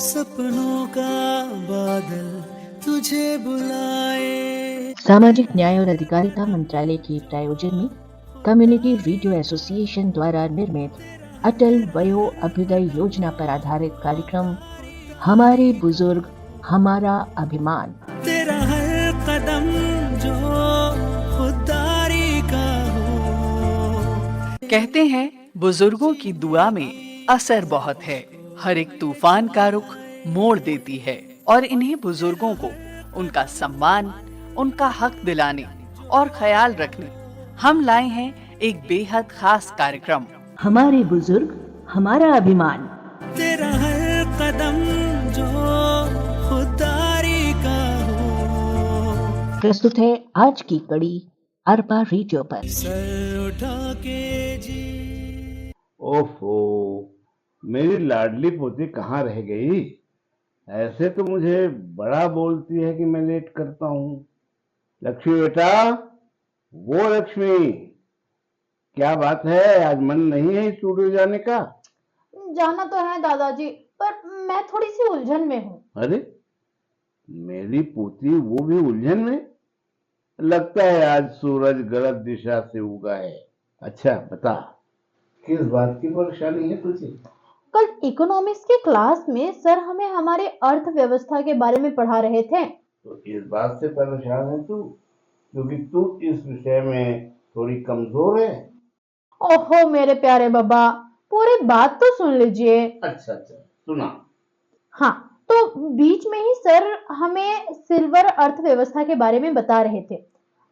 सपनों का बादल तुझे बुलाए। सामाजिक न्याय और अधिकारिता मंत्रालय के प्रायोजन में कम्युनिटी रेडियो एसोसिएशन द्वारा निर्मित अटल वयो अभ्युदय योजना पर आधारित कार्यक्रम हमारे बुजुर्ग हमारा अभिमान। तेरा हर कदम जो खुददारी का हो। कहते हैं बुजुर्गों की दुआ में असर बहुत है। हर एक तूफान का रुख मोड़ देती है और इन्हीं बुजुर्गों को उनका सम्मान, उनका हक दिलाने और ख्याल रखने हम लाए हैं एक बेहद खास कार्यक्रम हमारे बुजुर्ग हमारा अभिमान। तेरा हर कदम जो खुददारी का हो। प्रस्तुत है आज की कड़ी अरबा रेडियो पर। सर उठा के जी। ओफो, मेरी लाडली पोती कहाँ रह गई? ऐसे तो मुझे बड़ा बोलती है कि मैं लेट करता हूँ। लक्ष्मी बेटा, वो लक्ष्मी, क्या बात है, आज मन नहीं है स्टूडियो जाने का? जाना तो है दादाजी, पर मैं थोड़ी सी उलझन में हूँ। अरे, मेरी पोती वो भी उलझन में? लगता है आज सूरज गलत दिशा से उगा है। अच्छा बता, किस बात की परेशानी है तुझे? कल इकोनॉमिक्स की क्लास में सर हमें हमारे अर्थव्यवस्था के बारे में पढ़ा रहे थे। तो इस बात से परेशान है तू क्योंकि तू इस विषय में थोड़ी कमजोर है? ओहो मेरे प्यारे बाबा, पूरी बात तो सुन लीजिए। अच्छा सुना। हाँ, तो बीच में ही सर हमें सिल्वर अर्थव्यवस्था के बारे में बता रहे थे।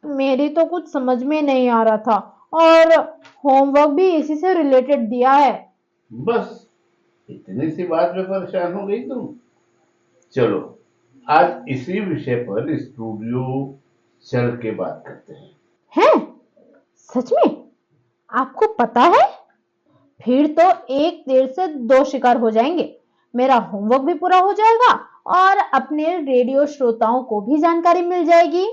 मेरी तो कुछ समझ में नहीं आ रहा था और होमवर्क भी इसी से रिलेटेड दिया है। बस इतनी सी बात में परेशान हो गई तुम? चलो आज इसी विषय पर स्टूडियो चल के बात करते हैं। हैं? सच में? आपको पता है? फिर तो एक तीर से दो शिकार हो जाएंगे। मेरा होमवर्क भी पूरा हो जाएगा और अपने रेडियो श्रोताओं को भी जानकारी मिल जाएगी।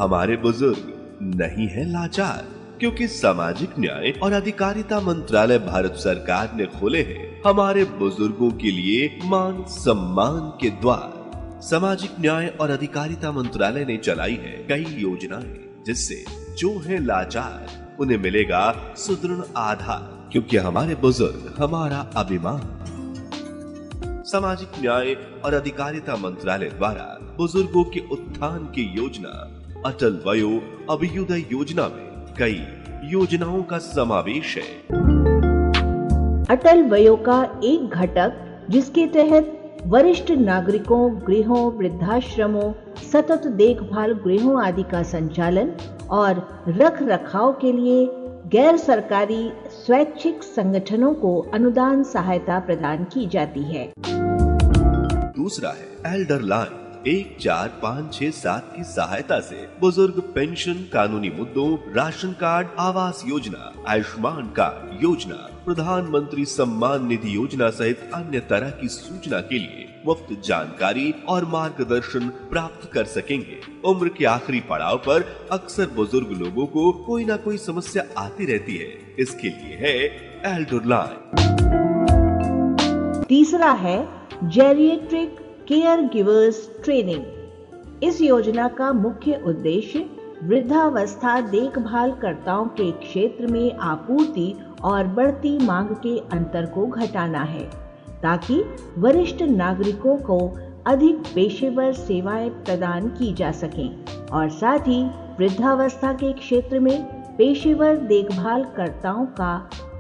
हमारे बुजुर्ग नहीं है लाचार, क्योंकि सामाजिक न्याय और अधिकारिता मंत्रालय भारत सरकार ने खोले हैं हमारे बुजुर्गों के लिए मान सम्मान के द्वार। सामाजिक न्याय और अधिकारिता मंत्रालय ने चलाई है कई योजनाएं, जिससे जो है लाचार उन्हें मिलेगा सुदृढ़ आधार, क्योंकि हमारे बुजुर्ग हमारा अभिमान। सामाजिक न्याय और अधिकारिता मंत्रालय द्वारा बुजुर्गों के उत्थान की योजना अटल वयो अभ्युदय योजना में कई योजनाओं का समावेश है। अटल वयो का एक घटक जिसके तहत वरिष्ठ नागरिकों, गृहों, वृद्धाश्रमों, सतत देखभाल गृहों आदि का संचालन और रख रखाव के लिए गैर सरकारी स्वैच्छिक संगठनों को अनुदान सहायता प्रदान की जाती है। दूसरा है एल्डर लाइन 1, 4, 5, 6, 7 की सहायता से बुजुर्ग पेंशन, कानूनी मुद्दों, ration card, Awas Yojana, Ayushman card योजना, प्रधानमंत्री सम्मान निधि योजना सहित अन्य तरह की सूचना के लिए मुफ्त जानकारी और मार्गदर्शन प्राप्त कर सकेंगे। उम्र के आखिरी पड़ाव पर अक्सर बुजुर्ग लोगों को कोई ना कोई समस्या आती रहती है, इसके लिए है एल्डर लाइन। तीसरा है जेरिएट्रिक केयर गिवर्स ट्रेनिंग। इस योजना का मुख्य उद्देश्य वृद्धावस्था देखभालकर्ताओं के क्षेत्र में आपूर्ति और बढ़ती मांग के अंतर को घटाना है, ताकि वरिष्ठ नागरिकों को अधिक पेशेवर सेवाएं प्रदान की जा सकें और साथ ही वृद्धावस्था के क्षेत्र में पेशेवर देखभालकर्ताओं का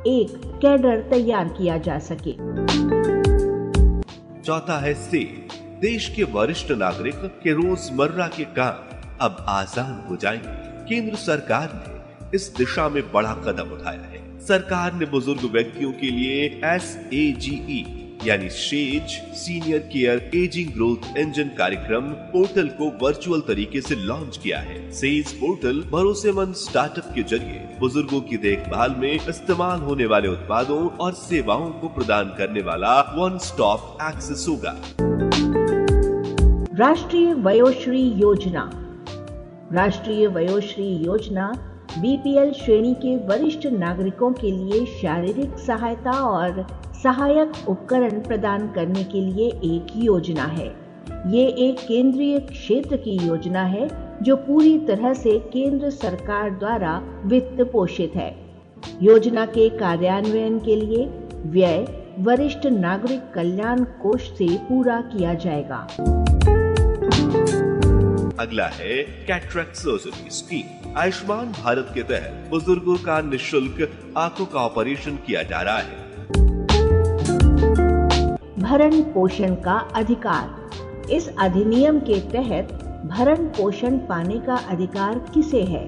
एक कैडर तैयार किया जा सके। चौथा है सेव। देश के वरिष्ठ नागरिक के रोजमर्रा के काम अब आसान हो जाएंगे। केंद्र सरकार ने इस दिशा में बड़ा कदम उठाया है। सरकार ने बुजुर्ग व्यक्तियों के लिए SAGE यानी says senior care ageing growth engine कार्यक्रम पोर्टल को वर्चुअल तरीके से लॉन्च किया है। सेज पोर्टल भरोसेमंद स्टार्टअप के जरिए बुजुर्गों की देखभाल में इस्तेमाल होने वाले उत्पादों और सेवाओं को प्रदान करने वाला वन स्टॉप एक्सेस होगा। राष्ट्रीय वयोश्री योजना। राष्ट्रीय वयोश्री योजना BPL श्रेणी के वरिष्ठ नागरिकों के लिए शारीरिक सहायता और सहायक उपकरण प्रदान करने के लिए एक योजना है। ये एक केंद्रीय क्षेत्र की योजना है जो पूरी तरह से केंद्र सरकार द्वारा वित्त पोषित है। योजना के कार्यान्वयन के लिए व्यय वरिष्ठ नागरिक कल्याण कोष से पूरा किया जाएगा। अगला है cataract surgery scheme. Ayushman Bharat के तहत बुजुर्गों का निःशुल्क आंखों का ऑपरेशन किया जा रहा है। भरण पोषण का अधिकार। इस अधिनियम के तहत भरण पोषण पाने का अधिकार किसे है?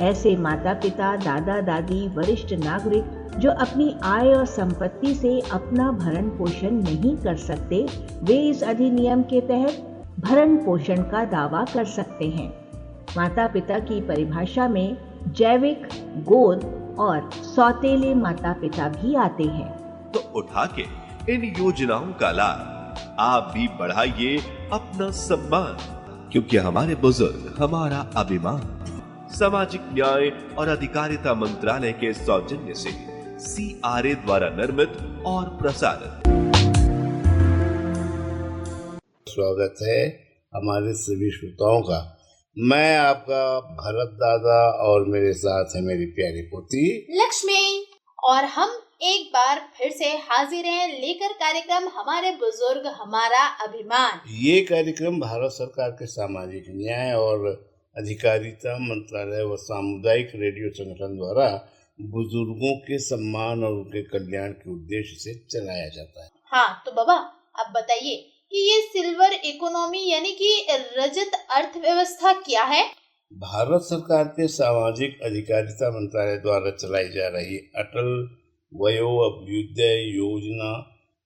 ऐसे माता पिता, दादा दादी, वरिष्ठ नागरिक जो अपनी आय और संपत्ति से अपना भरण पोषण नहीं कर सकते, वे इस अधिनियम के तहत भरण पोषण का दावा कर सकते हैं। माता पिता की परिभाषा में जैविक, गोद और सौतेले माता पिता भी आते हैं। तो उठा के इन योजनाओं का लाभ आप भी बढ़ाइए अपना सम्मान, क्योंकि हमारे बुजुर्ग हमारा अभिमान। सामाजिक न्याय और अधिकारिता मंत्रालय के सौजन्य से CRA द्वारा निर्मित और प्रसारित। स्वागत है हमारे सभी श्रोताओं का। मैं आपका भरत दादा और मेरे साथ है मेरी प्यारी पोती लक्ष्मी, और हम एक बार फिर से हाजिर हैं लेकर कार्यक्रम हमारे बुजुर्ग हमारा अभिमान। ये कार्यक्रम भारत सरकार के सामाजिक न्याय और अधिकारिता मंत्रालय व सामुदायिक रेडियो संगठन द्वारा बुजुर्गों के सम्मान और उनके कल्याण के उद्देश्य से चलाया जाता है। हाँ, तो बाबा अब बताइए कि ये सिल्वर इकोनॉमी यानी कि रजत अर्थव्यवस्था क्या है? भारत सरकार के सामाजिक अधिकारिता मंत्रालय द्वारा चलाई जा रही अटल वयो अभ्युदय योजना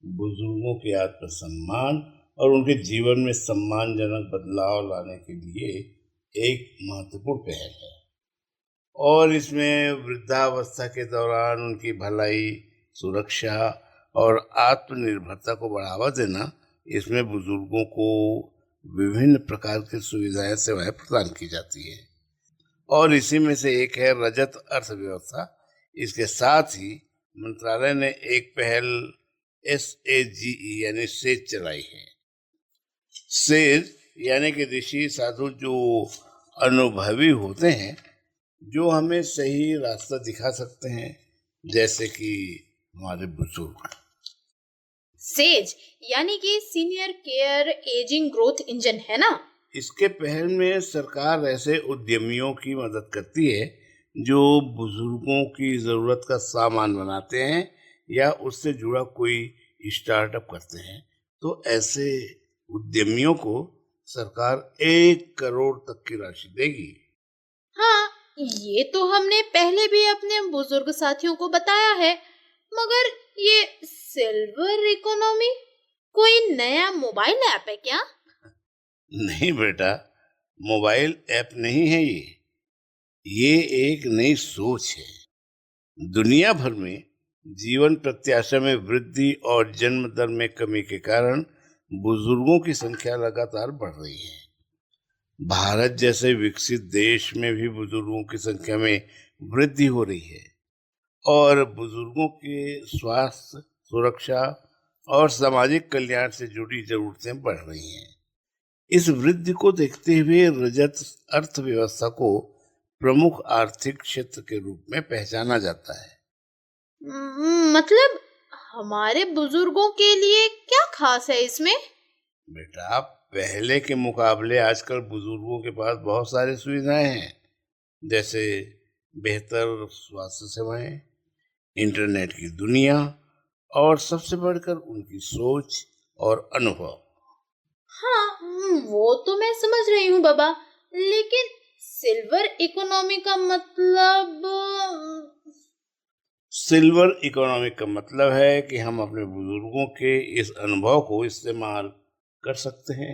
बुजुर्गों के आत्मसम्मान और उनके जीवन में सम्मानजनक बदलाव लाने के लिए एक महत्वपूर्ण पहल है, और इसमें वृद्धावस्था के दौरान उनकी भलाई, सुरक्षा और आत्मनिर्भरता को बढ़ावा देना, इसमें बुजुर्गों को विभिन्न प्रकार की सुविधाएं सेवाएं प्रदान की जाती है, और इसी में से एक है रजत अर्थव्यवस्था। इसके साथ ही मंत्रालय ने एक पहल SAGE यानी सेज चलाई है। सेज यानी कि ऋषि साधु जो अनुभवी होते हैं, जो हमें सही रास्ता दिखा सकते हैं, जैसे कि हमारे बुजुर्ग। सेज यानी कि senior care ageing growth engine है ना? इसके पहल में सरकार ऐसे उद्यमियों की मदद करती है जो बुजुर्गों की जरूरत का सामान बनाते हैं या उससे जुड़ा कोई स्टार्टअप करते हैं। तो ऐसे उद्यमियों को सरकार 1 करोड़ तक की राशि देगी। हाँ, ये तो हमने पहले भी अपने बुजुर्ग साथियों को बताया है, मगर ये सिल्वर इकोनॉमी कोई नया मोबाइल ऐप है क्या? नहीं बेटा, मोबाइल ऐप नहीं है ये एक नई सोच है। दुनिया भर में जीवन प्रत्याशा में वृद्धि और जन्म दर में कमी के कारण बुजुर्गों की संख्या लगातार बढ़ रही है। भारत जैसे विकसित देश में भी बुजुर्गों की संख्या में वृद्धि हो रही है, और बुजुर्गों के स्वास्थ्य, सुरक्षा और सामाजिक कल्याण से जुड़ी जरूरतें बढ़ रही हैं। इस वृद्धि को देखते हुए रजत अर्थव्यवस्था को प्रमुख आर्थिक क्षेत्र के रूप में पहचाना जाता है। मतलब हमारे बुजुर्गों के लिए क्या खास है इसमें? बेटा, पहले के मुकाबले आजकल बुजुर्गों के पास बहुत सारी सुविधाएं हैं, जैसे बेहतर स्वास्थ्य सेवाएं, इंटरनेट की दुनिया, और सबसे बढ़कर उनकी सोच और अनुभव। हाँ, वो तो मैं समझ रही हूँ बाबा, लेकिन सिल्वर इकोनॉमी का मतलब? सिल्वर इकोनॉमी का मतलब है कि हम अपने बुजुर्गों के इस अनुभव को इस्तेमाल कर सकते हैं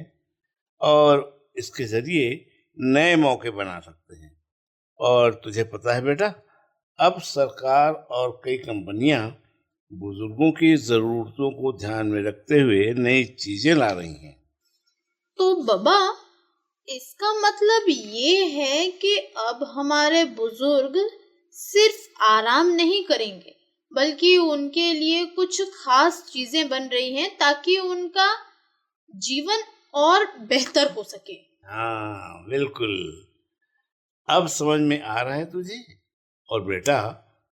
और इसके जरिए नए मौके बना सकते हैं। और तुझे पता है बेटा, अब सरकार और कई कंपनियां बुजुर्गों की जरूरतों को ध्यान में रखते हुए नई चीजें ला रही हैं। तो बाबा, इसका मतलब ये है कि अब हमारे बुजुर्ग सिर्फ आराम नहीं करेंगे, बल्कि उनके लिए कुछ खास चीजें बन रही हैं ताकि उनका जीवन और बेहतर हो सके। हाँ बिल्कुल, अब समझ में आ रहा है तुझे। और बेटा,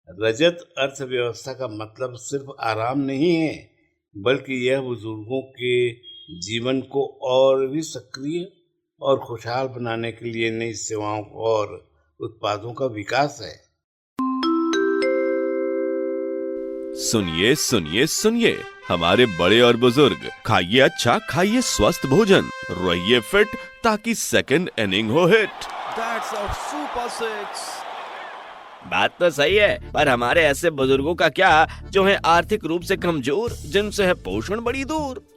रजत अर्थव्यवस्था का मतलब सिर्फ आराम नहीं है, बल्कि यह बुजुर्गों के जीवन को और भी सक्रिय और खुशहाल बनाने के लिए नई सेवाओं और उत्पादों का विकास है। सुनिए सुनिए सुनिए, हमारे बड़े और बुजुर्ग, खाइए अच्छा, खाइए स्वस्थ भोजन, रहिए फिट ताकि सेकंड इनिंग हो hit. That's a super six. बात तो सही है, पर हमारे ऐसे बुजुर्गों का क्या जो है आर्थिक रूप से कमजोर, जिनसे है पोषण बड़ी दूर।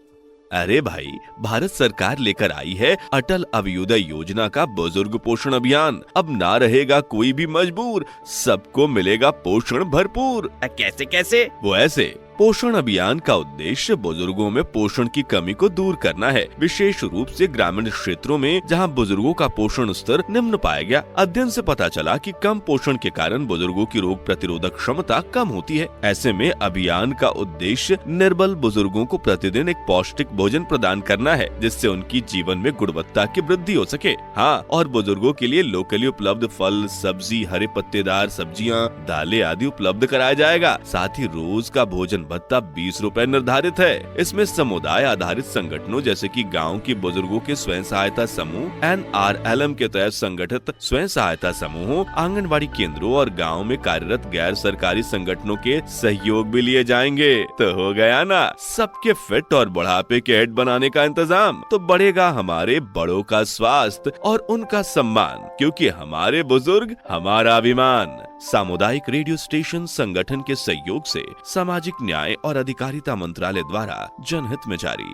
अरे भाई, भारत सरकार लेकर आई है अटल अभ्युदय योजना का बुजुर्ग पोषण अभियान। अब ना रहेगा कोई भी मजबूर, सबको मिलेगा पोषण भरपूर। कैसे कैसे? वो ऐसे, पोषण अभियान का उद्देश्य बुजुर्गों में पोषण की कमी को दूर करना है, विशेष रूप से ग्रामीण क्षेत्रों में जहां बुजुर्गों का पोषण स्तर निम्न पाया गया। अध्ययन से पता चला कि कम पोषण के कारण बुजुर्गों की रोग प्रतिरोधक क्षमता कम होती है। ऐसे में अभियान का उद्देश्य निर्बल बुजुर्गों को प्रतिदिन एक पौष्टिक भोजन प्रदान करना है, जिससे उनकी जीवन में गुणवत्ता की वृद्धि हो सके। हाँ, और बुजुर्गों के लिए लोकली उपलब्ध फल, सब्जी, हरे पत्तेदार सब्जियां, दालें आदि उपलब्ध कराया जाएगा। साथ ही रोज का भोजन भत्ता 20 रुपए निर्धारित है। इसमें समुदाय आधारित संगठनों जैसे कि गांव के बुजुर्गों के स्वयं सहायता समूह, NRLM के तहत संगठित स्वयं सहायता समूहों, आंगनबाड़ी केंद्रों और गांव में कार्यरत गैर सरकारी संगठनों के सहयोग भी लिए जाएंगे। तो हो गया ना सबके फिट और बुढ़ापे के हेड बनाने का इंतजाम। तो बढ़ेगा हमारे बड़ों का स्वास्थ्य और उनका सम्मान, क्योंकि हमारे बुजुर्ग हमारा अभिमान। सामुदायिक रेडियो स्टेशन संगठन के सहयोग से सामाजिक न्याय और अधिकारिता मंत्रालय द्वारा जनहित में जारी।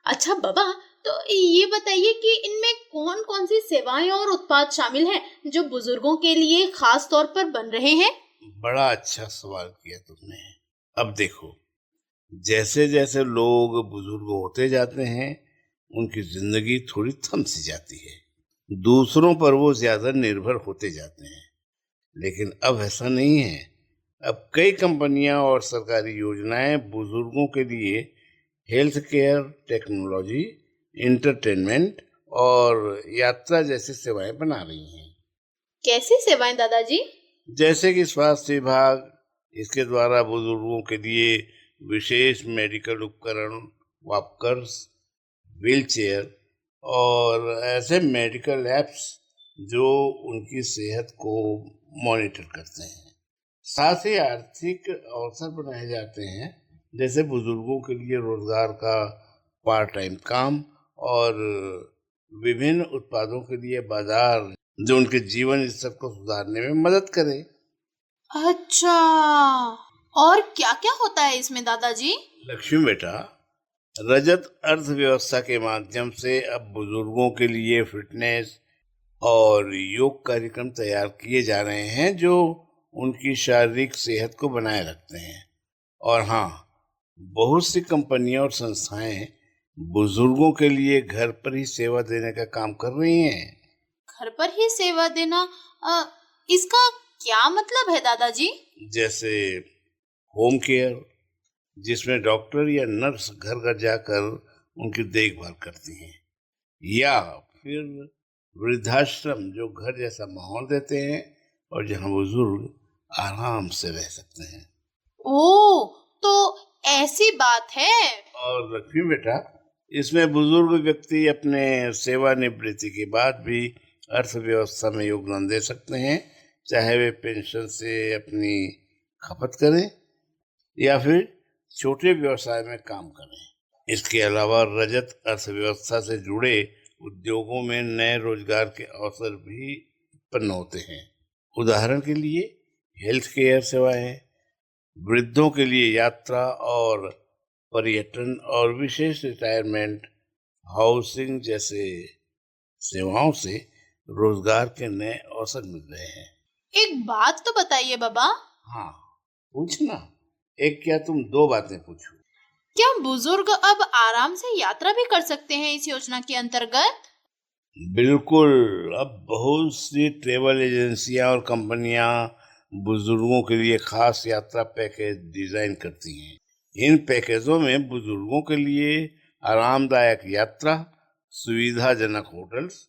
अच्छा बाबा, तो ये बताइए कि इनमें कौन कौन सी सेवाएं और उत्पाद शामिल हैं जो बुजुर्गों के लिए खास तौर पर बन रहे हैं? बड़ा अच्छा सवाल किया तुमने। अब देखो, जैसे जैसे लोग बुजुर्ग होते जाते हैं, उनकी जिंदगी थोड़ी थम सी जाती है, दूसरों पर वो ज्यादा निर्भर होते जाते हैं। लेकिन अब ऐसा नहीं है। अब कई कंपनियां और सरकारी योजनाएं बुजुर्गों के लिए हेल्थ केयर, टेक्नोलॉजी, इंटरटेनमेंट और यात्रा जैसी सेवाएं बना रही हैं। कैसी सेवाएं दादाजी? जैसे कि स्वास्थ्य विभाग, इसके द्वारा बुजुर्गों के लिए विशेष मेडिकल उपकरण, वॉकर्स, व्हीलचेयर और ऐसे मेडिकल ऐप्स जो उनकी सेहत को मॉनिटर करते हैं। साथ ही आर्थिक अवसर बनाए जाते हैं, जैसे बुजुर्गों के लिए रोजगार का पार्ट टाइम काम और विभिन्न उत्पादों के लिए बाजार जो उनके जीवन स्तर को सुधारने में मदद करे। अच्छा, और क्या क्या होता है इसमें दादाजी? लक्ष्मी बेटा, रजत अर्थव्यवस्था के माध्यम से अब बुजुर्गों के लिए फिटनेस और योग कार्यक्रम तैयार किए जा रहे हैं जो उनकी शारीरिक सेहत को बनाए रखते हैं। और हाँ, बहुत सी कंपनियां और संस्थाएं बुजुर्गों के लिए घर पर ही सेवा देने का काम कर रही हैं। घर पर ही सेवा देना, इसका क्या मतलब है दादाजी? जैसे होम केयर, जिसमें डॉक्टर या नर्स घर घर जाकर उनकी देखभाल करती हैं, या फिर वृद्धाश्रम जो घर जैसा माहौल देते हैं और जहां बुजुर्ग आराम से रह सकते हैं। ओह, तो ऐसी बात है। और लक्ष्मी बेटा, इसमें बुजुर्ग व्यक्ति अपने सेवानिवृत्ति के बाद भी अर्थव्यवस्था में योगदान दे सकते हैं, चाहे वे पेंशन से अपनी खपत करें या फिर छोटे व्यवसाय में काम करें। इसके अलावा रजत अर्थव्यवस्था से जुड़े उद्योगों में नए रोजगार के अवसर भी उत्पन्न होते हैं। उदाहरण के लिए हेल्थ केयर सेवाएं, वृद्धों के लिए यात्रा और पर्यटन और विशेष रिटायरमेंट हाउसिंग जैसे सेवाओं से रोजगार के नए अवसर मिल रहे हैं। एक बात तो बताइए बाबा। हाँ, पूछना। एक क्या, तुम दो बातें पूछो। क्या बुजुर्ग अब आराम से यात्रा भी कर सकते हैं इस योजना के अंतर्गत? बिल्कुल। अब बहुत सी ट्रेवल एजेंसियां और कंपनियां बुजुर्गों के लिए खास यात्रा पैकेज डिजाइन करती हैं। इन पैकेजों में बुजुर्गों के लिए आरामदायक यात्रा, सुविधाजनक होटल्स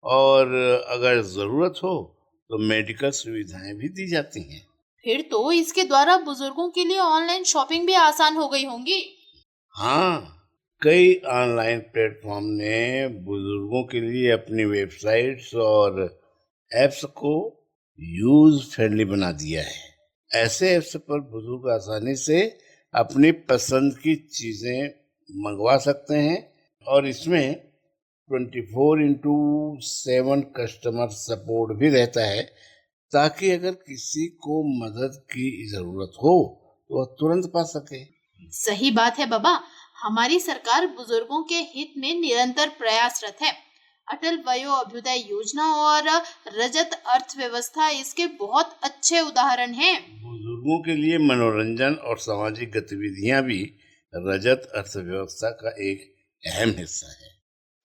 और अगर जरूरत हो तो मेडिकल सुविधाएं भी दी जाती हैं। फिर तो इसके द्वारा बुजुर्गों के लिए ऑनलाइन शॉपिंग भी आसान हो गई होंगी। हाँ, कई ऑनलाइन प्लेटफॉर्म ने बुजुर्गों के लिए अपनी वेबसाइट्स और एप्स को यूज फ्रेंडली बना दिया है। ऐसे एप्स पर बुजुर्ग आसानी से अपनी पसंद की चीजें मंगवा सकते हैं और इसमें 24/7 कस्टमर सपोर्ट भी रहता है, ताकि अगर किसी को मदद की जरूरत हो तो वह तुरंत पा सके। सही बात है बाबा, हमारी सरकार बुजुर्गों के हित में निरंतर प्रयासरत है। अटल वयो अभ्युदय योजना और रजत अर्थव्यवस्था इसके बहुत अच्छे उदाहरण हैं। बुजुर्गों के लिए मनोरंजन और सामाजिक गतिविधियां भी रजत अर्थव्यवस्था का एक अहम हिस्सा है।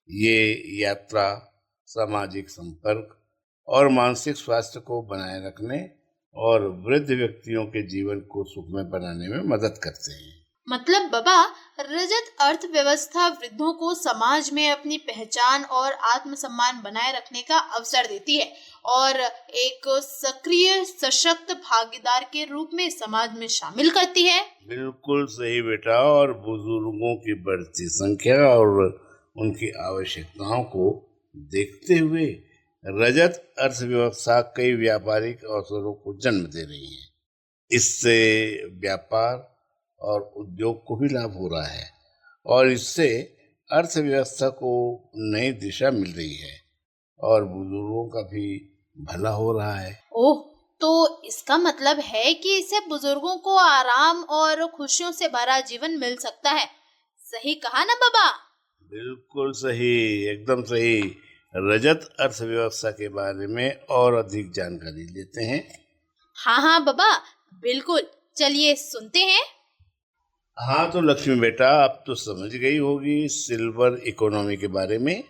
ये यात्रा, सामाजिक संपर्क और मानसिक स्वास्थ्य को बनाए रखने और वृद्ध व्यक्तियों के जीवन को सुखमय बनाने में मदद करते हैं। मतलब बाबा, रजत अर्थव्यवस्था वृद्धों को समाज में अपनी पहचान और आत्मसम्मान बनाए रखने का अवसर देती है और एक सक्रिय सशक्त भागीदार के रूप में समाज में शामिल करती है। बिल्कुल सही बेटा, और बुजुर्गों की बढ़ती संख्या और उनकी आवश्यकताओं को देखते हुए रजत अर्थव्यवस्था कई व्यापारिक अवसरों को जन्म दे रही है। इससे व्यापार और उद्योग को भी लाभ हो रहा है और इससे अर्थव्यवस्था को नई दिशा मिल रही है और बुजुर्गों का भी भला हो रहा है। ओह, तो इसका मतलब है कि इससे बुजुर्गों को आराम और खुशियों से भरा जीवन मिल सकता है। सही कहा ना बाबा? बिल्कुल सही, एकदम सही। रजत अर्थव्यवस्था के बारे में और अधिक जानकारी लेते हैं। हाँ बाबा, बिल्कुल, चलिए सुनते हैं। हाँ तो लक्ष्मी बेटा, अब तो समझ गई होगी सिल्वर इकोनॉमी के बारे में।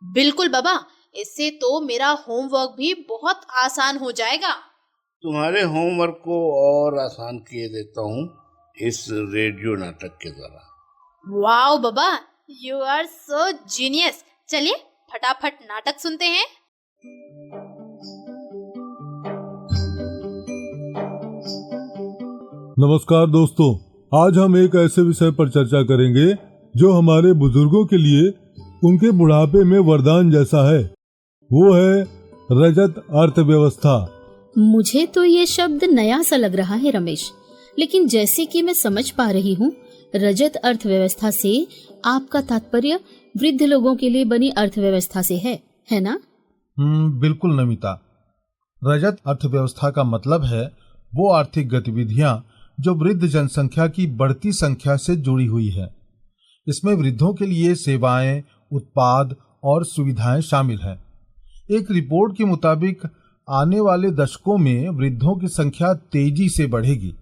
बिल्कुल बाबा, इससे तो मेरा होमवर्क भी बहुत आसान हो जाएगा। तुम्हारे होमवर्क को और आसान किए देता हूँ इस रेडियो नाटक के द्वारा। वाओ बाबा, यू आर सो जीनियस। चलिए फटाफट नाटक सुनते हैं। नमस्कार दोस्तों, आज हम एक ऐसे विषय पर चर्चा करेंगे जो हमारे बुजुर्गों के लिए उनके बुढ़ापे में वरदान जैसा है। वो है रजत अर्थव्यवस्था। मुझे तो ये शब्द नया सा लग रहा है रमेश, लेकिन जैसे कि मैं समझ पा रही हूँ, रजत अर्थव्यवस्था से आपका तात्पर्य वृद्ध लोगों के लिए बनी अर्थव्यवस्था से है ना? बिल्कुल नमिता। रजत अर्थव्यवस्था का मतलब है वो आर्थिक गतिविधियां जो वृद्ध जनसंख्या की बढ़ती संख्या से जुड़ी हुई है। इसमें वृद्धों के लिए सेवाएं, उत्पाद और सुविधाएं शामिल हैं। एक रिपोर्ट के मुताबिक आने वाले दशकों में वृद्धों की संख्या तेजी से बढ़ेगी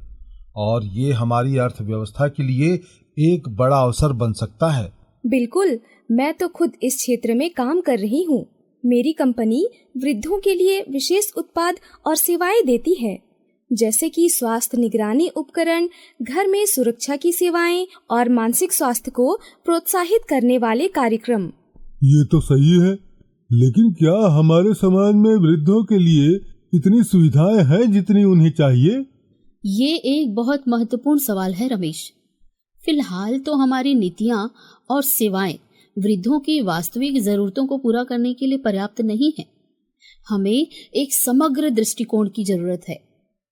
और ये हमारी अर्थव्यवस्था के लिए एक बड़ा अवसर बन सकता है। बिल्कुल, मैं तो खुद इस क्षेत्र में काम कर रही हूँ। मेरी कंपनी वृद्धों के लिए विशेष उत्पाद और सेवाएं देती है, जैसे कि स्वास्थ्य निगरानी उपकरण, घर में सुरक्षा की सेवाएं और मानसिक स्वास्थ्य को प्रोत्साहित करने वाले कार्यक्रम। ये तो सही है, लेकिन क्या हमारे समाज में वृद्धों के लिए इतनी सुविधाएं हैं जितनी उन्हें चाहिए? ये एक बहुत महत्वपूर्ण सवाल है रमेश। फिलहाल तो हमारी नीतियाँ और सेवाएं वृद्धों की वास्तविक जरूरतों को पूरा करने के लिए पर्याप्त नहीं है। हमें एक समग्र दृष्टिकोण की जरूरत है,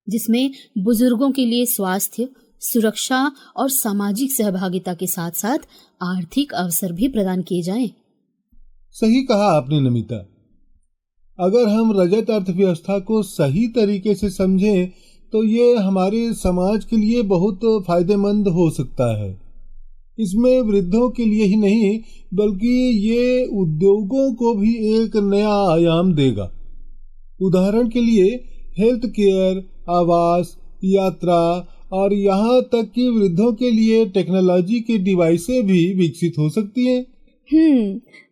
जिसमें बुजुर्गों के लिए स्वास्थ्य, सुरक्षा और सामाजिक सहभागिता के साथ साथ आर्थिक अवसर भी प्रदान किए जाएं। सही कहा आपने नमिता। अगर हम रजत अर्थव्यवस्था को सही तरीके से समझें तो ये हमारे समाज के लिए बहुत फायदेमंद हो सकता है। इसमें वृद्धों के लिए ही नहीं बल्कि ये उद्योगों को भी एक नया आयाम देगा। उदाहरण के लिए हेल्थ केयर, आवास, यात्रा और यहाँ तक कि वृद्धों के लिए टेक्नोलॉजी के डिवाइसें भी विकसित हो सकती हैं।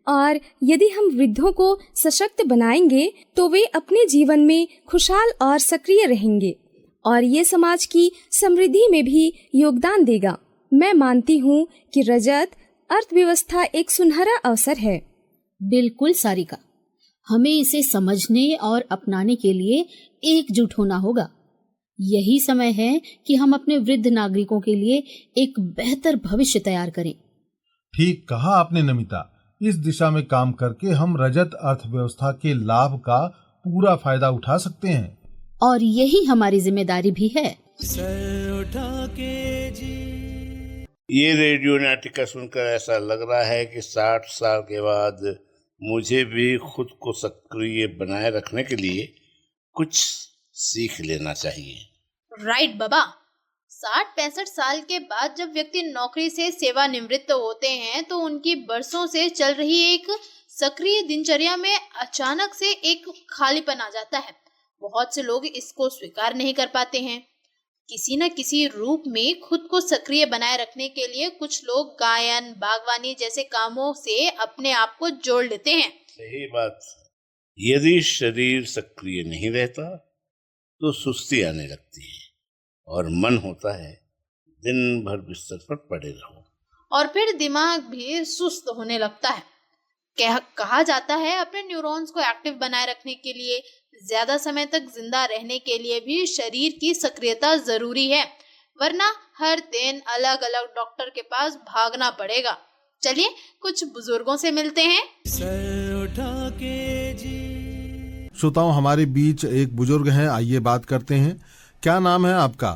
और यदि हम वृद्धों को सशक्त बनाएंगे तो वे अपने जीवन में खुशहाल और सक्रिय रहेंगे। और ये समाज की समृद्धि में भी योगदान देगा। मैं मानती हूँ कि रजत अर्थव्यवस्था एक सुनहरा अवसर है। बिल्कुल सारिका, हमें इसे समझने और अपनाने के लिए एकजुट होना होगा। यही समय है कि हम अपने वृद्ध नागरिकों के लिए एक बेहतर भविष्य तैयार करें। ठीक कहा आपने नमिता। इस दिशा में काम करके हम रजत अर्थव्यवस्था के लाभ का पूरा फायदा उठा सकते हैं। और यही हमारी जिम्मेदारी भी है। ये रेडियो नाटिका सुनकर ऐसा लग रहा है कि 60 साल के बाद मुझे भी खुद को सक्रिय बनाए रखने के लिए कुछ सीख लेना चाहिए। राइट बाबा, 60-65 साल के बाद जब व्यक्ति नौकरी से सेवानिवृत्त होते हैं तो उनकी बरसों से चल रही एक सक्रिय दिनचर्या में अचानक से एक खालीपन आ जाता है। बहुत से लोग इसको स्वीकार नहीं कर पाते हैं। किसी न किसी रूप में खुद को सक्रिय बनाए रखने के लिए कुछ लोग गायन, बागवानी जैसे कामों से अपने आप को जोड़ लेते हैं। सही बात। यदि शरीर सक्रिय नहीं रहता तो सुस्ती आने लगती है और मन होता है दिन भर बिस्तर पर पड़े रहो, और फिर दिमाग भी सुस्त होने लगता है। कहा जाता है अपने न्यूरॉन्स को एक्टिव बनाए रखने के लिए, ज्यादा समय तक जिंदा रहने के लिए भी शरीर की सक्रियता जरूरी है, वरना हर दिन अलग अलग डॉक्टर के पास भागना पड़ेगा। चलिए कुछ बुजुर्गों से मिलते हैं। श्रोताओं, हमारे बीच एक बुजुर्ग हैं, आइए बात करते हैं। क्या नाम है आपका?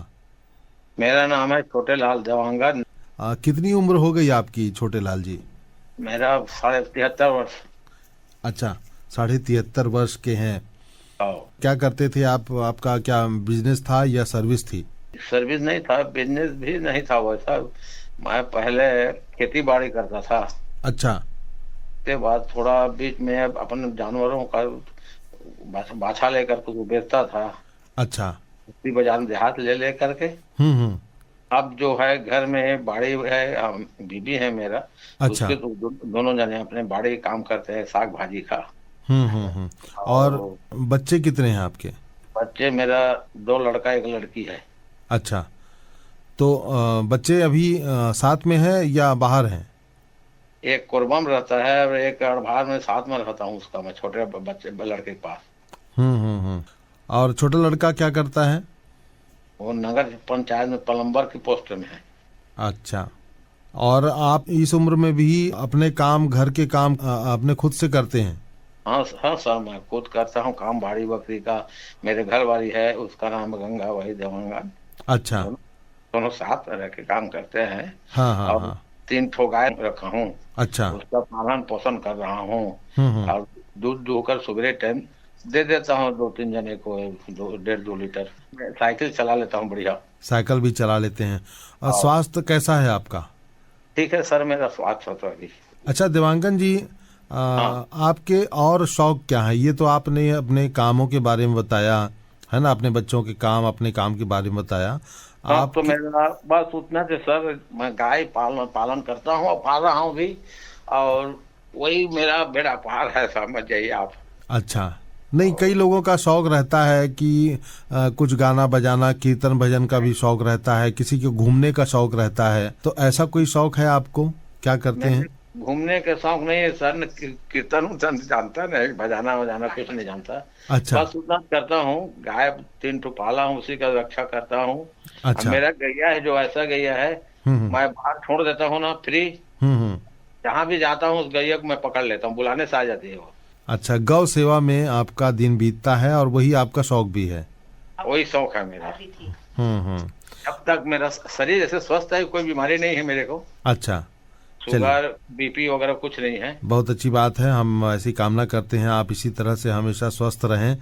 मेरा नाम है छोटे लाल देवांगन। कितनी उम्र हो गई आपकी छोटे लाल जी? मेरा 73.5 वर्ष। अच्छा, 73.5 वर्ष के हैं। क्या करते थे आप? आपका क्या बिजनेस था या सर्विस थी? सर्विस नहीं था, बिजनेस भी नहीं था वैसा। मैं पहले खेती बाड़ी करता था। अच्छा। के बाद थोड़ा बीच में अपने जानवरों का बाछा लेकर कुछ बेचता था। अच्छा। उसी बाजार में देहात ले करके। अब जो है घर में बाड़ी है, बीबी है मेरा। अच्छा। उसके तो दोनों जने अपने बाड़ी काम करते हैं, साग भाजी का। और बच्चे कितने हैं आपके? बच्चे मेरा 2 लड़का 1 लड़की है। अच्छा, तो बच्चे अभी साथ में है या बाहर हैं? एक कोरबा में रहता है और एक अड़भार में साथ में रहता हूँ उसका, मैं छोटे बच्चे लड़के के पास। और छोटा लड़का क्या करता है? वो नगर पंचायत में प्लम्बर की पोस्ट में है। अच्छा। और आप इस उम्र में भी अपने काम, घर के काम अपने खुद से करते हैं? हाँ सर, मैं खुद करता हूँ काम, बाड़ी बकरी का। मेरे घर वाली है, उसका नाम गंगा, वही देवांगा। अच्छा। दोनों साथ रह के काम करते हैं। हाँ। और 3 ठो गाय रखा हूँ। अच्छा। उसका पालन पोषण कर रहा हूँ और दूध दुहकर सुबह टाइम दे देता हूँ 2-3 जने को, 1.5-2 लीटर। साइकिल चला लेता हूँ बढ़िया। साइकिल भी चला लेते हैं। और स्वास्थ्य कैसा है आपका? ठीक है सर, मेरा स्वास्थ्य तो अभी। अच्छा देवांगन जी, आपके और शौक क्या है? ये तो आपने अपने कामों के बारे में बताया है ना, अपने बच्चों के काम, अपने काम के बारे में बताया। आप तो मेरा बस उतना थे सर, मैं गाय पालन करता हूँ और पाल रहा हूँ भी, और वही मेरा बेड़ा पार है, समझ जाइए आप। अच्छा। नहीं, कई लोगों का शौक रहता है कि कुछ गाना बजाना, कीर्तन भजन का भी शौक रहता है, किसी को घूमने का शौक रहता है। तो ऐसा कोई शौक है आपको? क्या करते हैं? घूमने के शौक नहीं है सर, कीर्तन जानता नहीं, बजाना कुछ नहीं जानता। अच्छा। बस उतना करता हूँ, गाय 3 ठो पाला हूँ, उसी का रक्षा करता हूँ। अच्छा। मेरा गैया है, जो ऐसा गैया है मैं बाहर छोड़ देता हूँ ना, फ्री। जहाँ भी जाता हूँ उस गैया को मैं पकड़ लेता हूँ, बुलाने से आ जाती है वो। अच्छा, गौ सेवा में आपका दिन बीतता है और वही आपका शौक भी है? वही शौक है मेरा। अब तक मेरा शरीर ऐसे स्वस्थ है, कोई बीमारी नहीं है मेरे को। अच्छा। शुगर, बीपी वगैरह कुछ नहीं है। बहुत अच्छी बात है, हम ऐसी कामना करते हैं आप इसी तरह से हमेशा स्वस्थ रहें।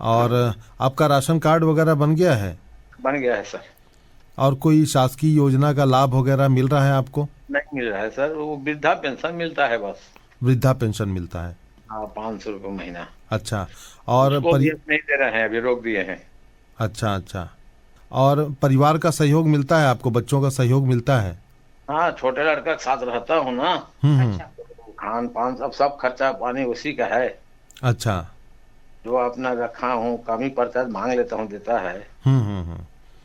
और आपका राशन कार्ड वगैरह बन गया है? बन गया है सर। और कोई शासकीय योजना का लाभ वगैरह मिल रहा है आपको? नहीं मिल रहा है सर, वो वृद्धा पेंशन मिलता है बस। वृद्धा पेंशन मिलता है? हाँ, 500 रुपये महीना। अच्छा। और नहीं दे रहे हैं, अभी रोक दिए हैं। अच्छा। और परिवार का सहयोग मिलता है आपको? बच्चों का सहयोग मिलता है? हाँ, छोटे लड़का के साथ रहता हूँ ना। अच्छा। खान पान सब खर्चा पानी उसी का है। अच्छा। जो अपना रखा हूँ कमी पड़ता मांग लेता हूँ, देता है।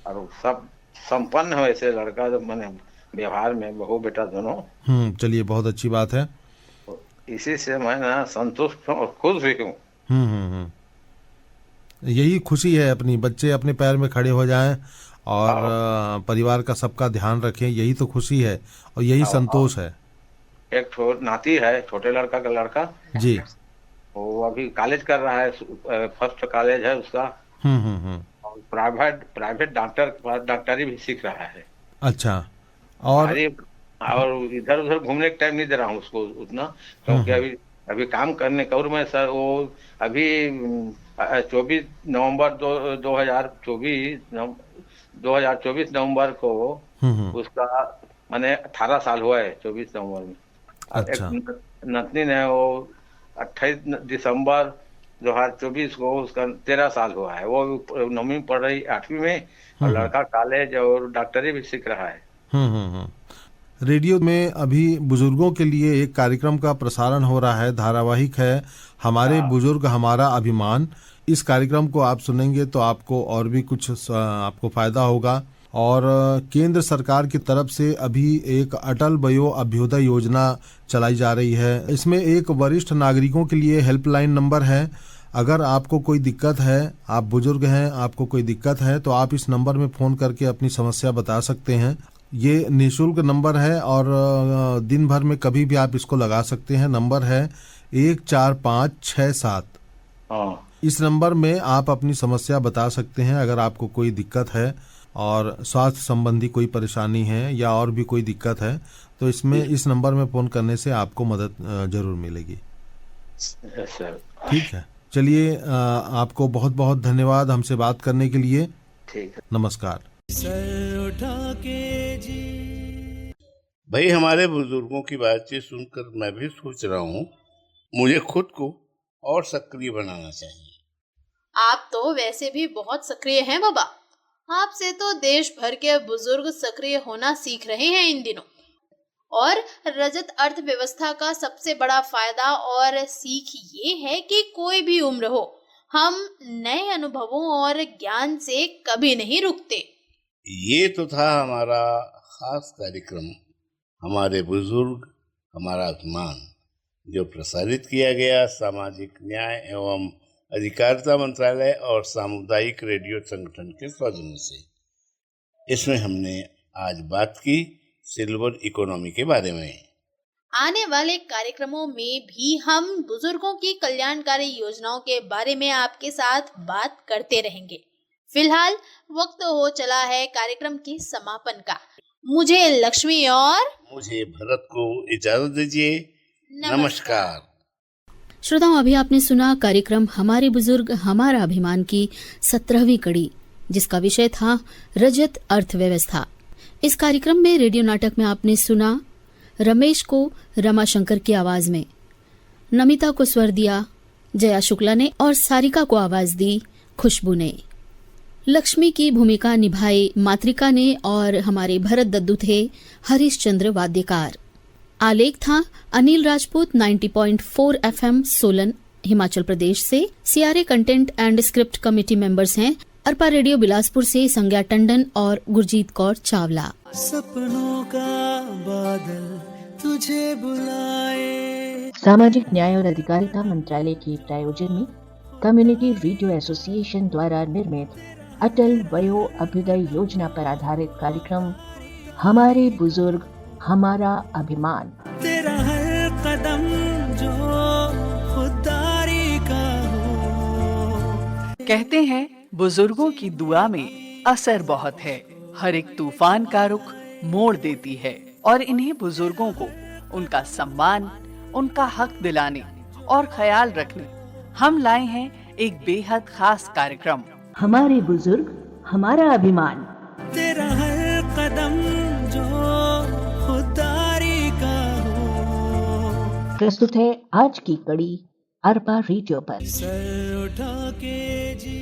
और सब संपन्न है ऐसे लड़का, जो मैंने व्यवहार में बहू बेटा दोनों। चलिए बहुत अच्छी बात है। इसी से मैं ना संतुष्ट हूँ और खुश भी हूँ। यही खुशी है, अपनी बच्चे अपने पैर में खड़े हो जाएं और परिवार का सबका ध्यान रखें, यही तो खुशी है और यही संतोष है। एक नाती है, छोटे लड़का का लड़का जी, वो अभी कॉलेज कर रहा है, फर्स्ट कॉलेज है उसका। और प्राइवेट डॉक्टर के पास डॉक्टरी भी सीख रहा है। अच्छा। और इधर उधर घूमने का टाइम नहीं दे रहा हूँ उसको उतना, क्योंकि अभी काम करने का। और मैं सर वो अभी 24 नवंबर 2024 नवंबर को उसका मैंने 18 साल हुआ है, 24 नवंबर में। अच्छा। नतनी ने वो 28 दिसंबर 2024 को उसका 13 साल हुआ है। वो 9वीं पढ़ रही, 8वीं में, और लड़का कॉलेज और डॉक्टरी भी सीख रहा है। रेडियो में अभी बुजुर्गों के लिए एक कार्यक्रम का प्रसारण हो रहा है, धारावाहिक है हमारे बुजुर्ग हमारा अभिमान। इस कार्यक्रम को आप सुनेंगे तो आपको और भी कुछ आपको फायदा होगा। और केंद्र सरकार की तरफ से अभी एक अटल वयो अभ्युदय योजना चलाई जा रही है। इसमें एक वरिष्ठ नागरिकों के लिए हेल्पलाइन नंबर है। अगर आपको कोई दिक्कत है, आप बुजुर्ग हैं, आपको कोई दिक्कत है, तो आप इस नंबर में फ़ोन करके अपनी समस्या बता सकते हैं। ये निःशुल्क नंबर है और दिन भर में कभी भी आप इसको लगा सकते हैं। नंबर है 14567। इस नंबर में आप अपनी समस्या बता सकते हैं। अगर आपको कोई दिक्कत है और स्वास्थ्य संबंधी कोई परेशानी है या और भी कोई दिक्कत है, तो इसमें इस नंबर में फ़ोन करने से आपको मदद जरूर मिलेगी। ठीक है, चलिए आपको बहुत बहुत धन्यवाद हमसे बात करने के लिए। ठीक है, नमस्कार। भाई, हमारे बुजुर्गों की बातचीत सुनकर मैं भी सोच रहा हूँ मुझे खुद को और सक्रिय बनाना चाहिए। आप तो वैसे भी बहुत सक्रिय हैं बाबा। आपसे तो देश भर के बुजुर्ग सक्रिय होना सीख रहे हैं इन दिनों। और रजत अर्थव्यवस्था का सबसे बड़ा फायदा और सीख ये है कि कोई भी उम्र हो, हम नए अनुभवों और ज्ञान से कभी नहीं रुकते। ये तो था हमारा खास कार्यक्रम हमारे बुजुर्ग हमारा अभिमान, जो प्रसारित किया गया सामाजिक न्याय एवं अधिकारिता मंत्रालय और सामुदायिक रेडियो संगठन के सौजन्य से। इसमें हमने आज बात की सिल्वर इकोनॉमी के बारे में। आने वाले कार्यक्रमों में भी हम बुजुर्गों की कल्याणकारी योजनाओं के बारे में आपके साथ बात करते रहेंगे। फिलहाल वक्त हो चला है कार्यक्रम के समापन का। मुझे लक्ष्मी और मुझे भरत को इजाजत दीजिए। नमस्कार। श्रोताओं, अभी आपने सुना कार्यक्रम हमारे बुजुर्ग हमारा अभिमान की 17वीं कड़ी, जिसका विषय था रजत अर्थव्यवस्था। इस कार्यक्रम में रेडियो नाटक में आपने सुना रमेश को रमाशंकर की आवाज में, नमिता को स्वर दिया जया शुक्ला ने और सारिका को आवाज दी खुशबू ने। लक्ष्मी की भूमिका निभाई मातृका ने और हमारे भरत दद्दू थे हरीश चंद्र वाद्यकार। आलेख था अनिल राजपूत 90.4 FM सोलन हिमाचल प्रदेश से। CRA content and script committee members हैं अरपा रेडियो बिलासपुर से संज्ञा टंडन और गुरजीत कौर चावला। सपनों का बादल तुझे बुलाए। सामाजिक न्याय और अधिकारिता मंत्रालय के प्रायोजन में कम्युनिटी रेडियो एसोसिएशन द्वारा निर्मित अटल वयो अभ्युदय योजना पर आधारित कार्यक्रम हमारे बुजुर्ग हमारा अभिमान। तेरा हर कदम जो खुददारी का हो। कहते हैं बुजुर्गों की दुआ में असर बहुत है। हर एक तूफान का रुख मोड़ देती है और इन्हीं बुजुर्गों को उनका सम्मान, उनका हक दिलाने और ख्याल रखने हम लाए हैं एक बेहद खास कार्यक्रम हमारे बुजुर्ग हमारा अभिमान। तेरा हर कदम जो खुददारी का हो। प्रस्तुत है आज की कड़ी अरपा रेडियो पर। सर उठा के जी